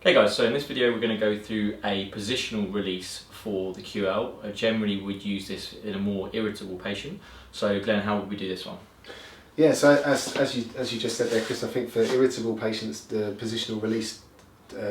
Okay guys, so in this video we're going to go through a positional release for the QL. Generally we'd use this in a more irritable patient. So Glenn, how would we do this one? Yeah, so as you just said there, Chris, I think for irritable patients the positional release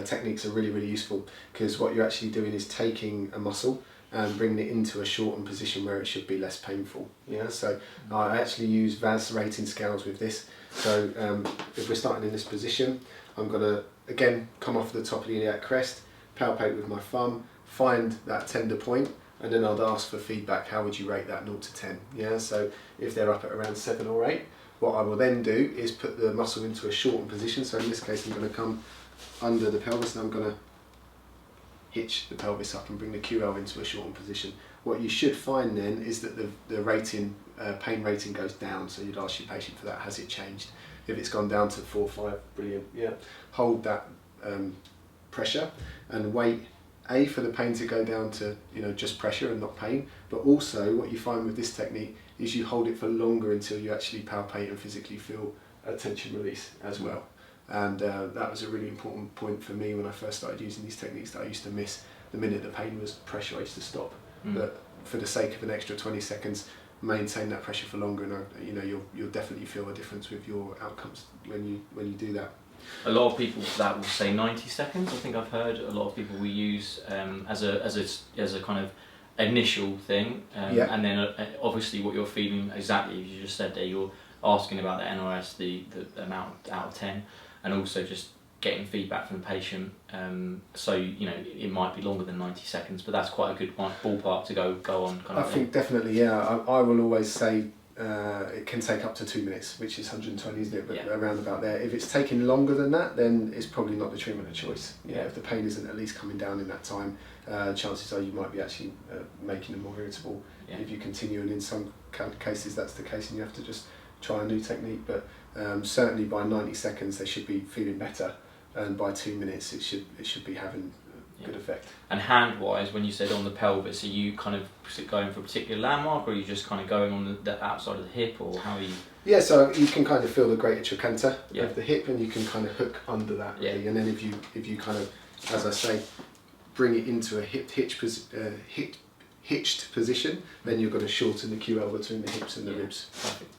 techniques are really useful, because what you're actually doing is taking a muscle and bringing it into a shortened position where it should be less painful. Yeah, so I actually use VAS rating scales with this. So if we're starting in this position, I'm going to again come off the top of the iliac crest, palpate with my thumb, find that tender point, and then I'd ask for feedback. How would you rate that 0 to 10? Yeah, so if they're up at around 7 or 8, what I will then do is put the muscle into a shortened position. So in this case I'm going to come under the pelvis and I'm going to hitch the pelvis up and bring the QL into a shortened position. What you should find then is that the rating, pain rating goes down. So you'd ask your patient for that. Has it changed? If it's gone down to 4 or 5, brilliant. Yeah, hold that pressure and wait for the pain to go down to just pressure and not pain. But also what you find with this technique is you hold it for longer until you actually palpate and physically feel a tension release as well. And that was a really important point for me when I first started using these techniques, that I used to miss. The minute the pain was pressure, I used to stop. But for the sake of an extra 20 seconds, maintain that pressure for longer, and you'll definitely feel a difference with your outcomes when you do that. A lot of people that will say 90 seconds. I think I've heard a lot of people will use as a kind of initial thing, and then obviously what you're feeling exactly as you just said there. You're asking about the NRS, the amount out of 10, and also just getting feedback from the patient. So it might be longer than 90 seconds, but that's quite a good ballpark to go on. I think definitely, yeah. I will always say it can take up to 2 minutes, which is 120, isn't it? But yeah, around about there. If it's taking longer than that, then it's probably not the treatment of choice. Yeah, if the pain isn't at least coming down in that time, chances are you might be actually making them more irritable. Yeah. If you continue, and in some cases that's the case, and you have to just try a new technique. But certainly by 90 seconds they should be feeling better, and by 2 minutes it should be having good effect. And hand wise, when you said on the pelvis, are you kind of going for a particular landmark, or are you just kind of going on the outside of the hip, or how are you? Yeah, so you can kind of feel the greater trochanter of the hip, and you can kind of hook under that really. And then if you kind of, as I say, bring it into a hitched position, then you're going to shorten the QL between the hips and the ribs. Perfect.